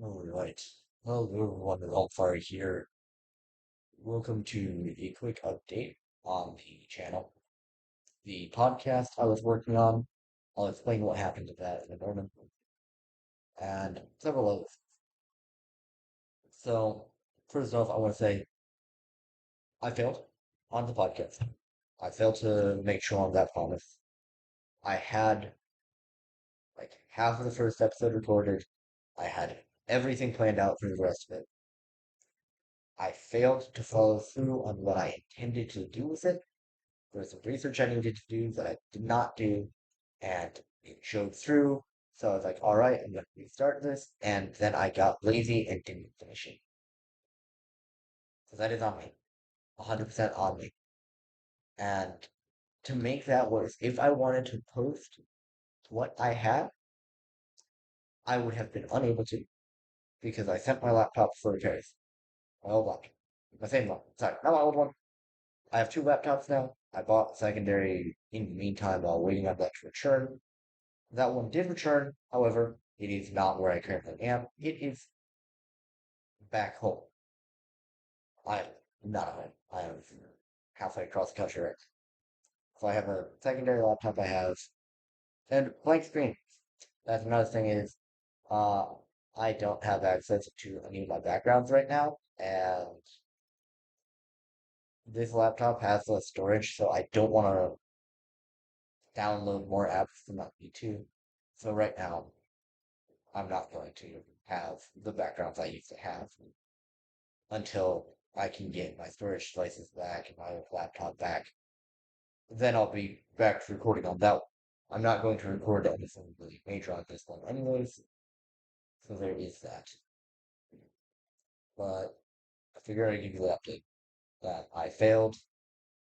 Alright. Hello everyone, RealmFire here. Welcome to a quick update on the channel. The podcast I was working on, I'll explain what happened to that in a moment, and several others. So, first off, I want to say I failed on the podcast. I failed to make sure on that promise. I had like half of the first episode recorded. I had everything planned out for the rest of it. I failed to follow through on what I intended to do with it. There was some research I needed to do that I did not do, and it showed through. So I was like, all right, I'm going to restart this. And then I got lazy and didn't finish it. So that is on me, 100% on me. And to make that worse, if I wanted to post what I had, I would have been unable to because I sent my laptop for repairs. My old laptop. My same one. Sorry, not my old one. I have two laptops now. I bought a secondary in the meantime while waiting on that to return. That one did return, however, it is not where I currently am. It is back home. I am not home. I am halfway across the country right now. So I have a secondary laptop I have, and blank screen. That's another thing is, uh, I don't have access to any of my backgrounds right now, and this laptop has less storage, so I don't want to download more apps than I need to. So right now, I'm not going to have the backgrounds I used to have until I can get my storage devices back and my laptop back. Then I'll be back to recording on that one. I'm not going to record anything really major on this one anyways, so there is that. But I figured I'd give you the update that I failed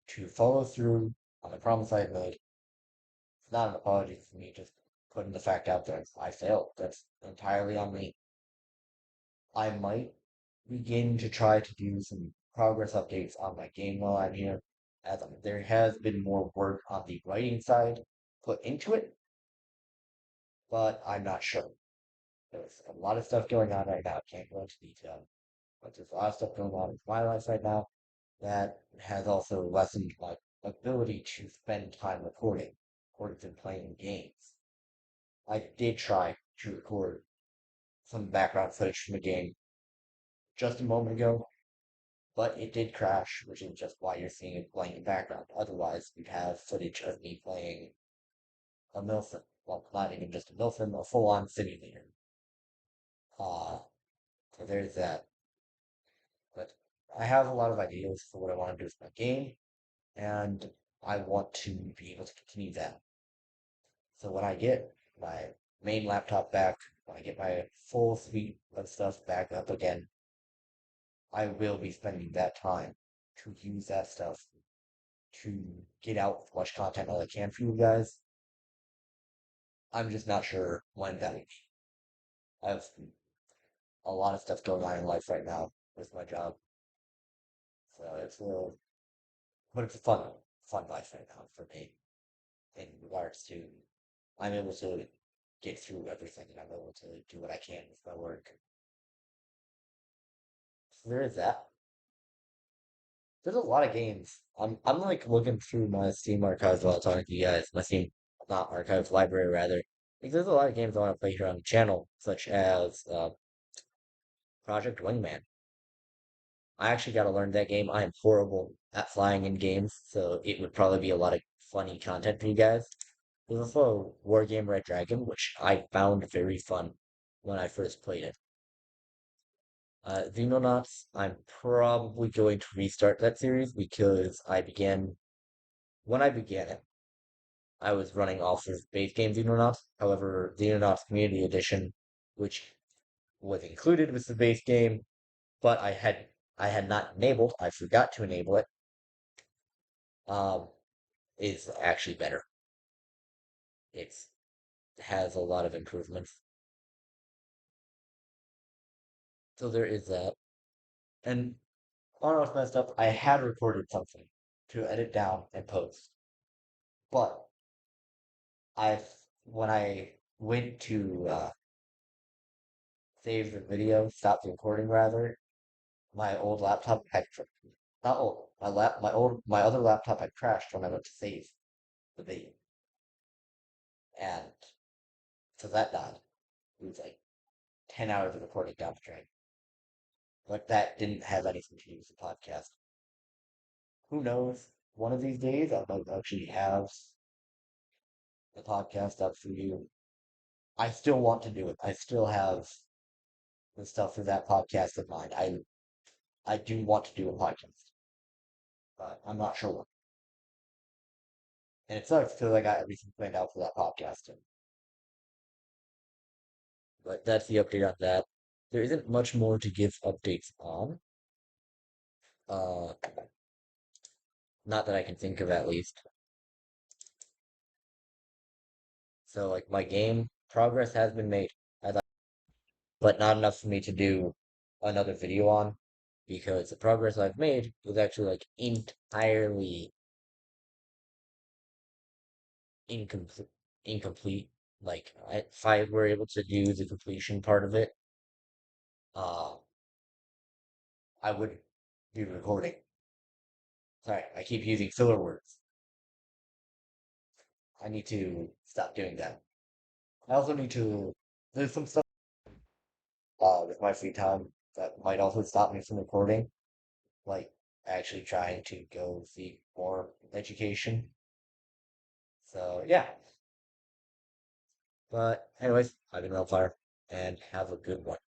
to follow through on the promise I had made. It's not an apology for me, just putting the fact out there. I failed. That's entirely on me. I might begin to try to do some progress updates on my game while I'm here, as there has been more work on the writing side put into it, but I'm not sure. There's a lot of stuff going on right now. I can't go into detail, but there's a lot of stuff going on in my life right now that has also lessened my ability to spend time recording or even playing games. I did try to record some background footage from a game just a moment ago, but it did crash, which is just why you're seeing it playing in background. Otherwise, you'd have footage of me playing a Milsim. Well, not even just a Milsim, a full-on simulator. Uh, so there's that. But I have a lot of ideas for what I want to do with my game, and I want to be able to continue that. So when I get my main laptop back, when I get my full suite of stuff back up again, I will be spending that time to use that stuff to get out as much content as I can for you guys. I'm just not sure when that will be. I have a lot of stuff going on in life right now with my job, so it's a little, but it's a fun life right now for me in regards to I'm able to get through everything and I'm able to do what I can with my work. So there is that. There's a lot of games. I'm like looking through my Steam archives while talking to you guys. My Steam, not archives, library rather. Like, there's a lot of games I want to play here on the channel, such as Project Wingman. I actually got to learn that game. I am horrible at flying in games, so it would probably be a lot of funny content for you guys. There's also War Game Red Dragon, which I found very fun when I first played it. Xenonauts, I'm probably going to restart that series because when I began it, I was running off of base game Xenonauts. However, Xenonauts Community Edition, which was included with the base game, but I had not enabled, I forgot to enable it, um, is actually better. It's has a lot of improvements. So there is that. And on off messed up, I had recorded something to edit down and post. But I've when I went to save the video, stop the recording rather, my old laptop had not old, my other laptop had crashed when I went to save the video, and so that died. It was like 10 hours of recording down the drain. But that didn't have anything to do with the podcast. Who knows? One of these days I might actually have the podcast up for you. I still want to do it. I still have the stuff for that podcast in mind. I do want to do a podcast, but I'm not sure when. And it sucks because I got everything planned out for that podcast. But that's the update on that. There isn't much more to give updates on. Uh, Not that I can think of at least. So like my game progress has been made, but not enough for me to do another video on because the progress I've made was actually like entirely incomplete. Incomplete. Like if I were able to do the completion part of it, uh, I would be recording. Sorry, I keep using filler words. I need to stop doing that. I also need to. There's some stuff with my free time that might also stop me from recording, like actually trying to go seek more education. So yeah. But anyways, I've been RealmFire, and have a good one.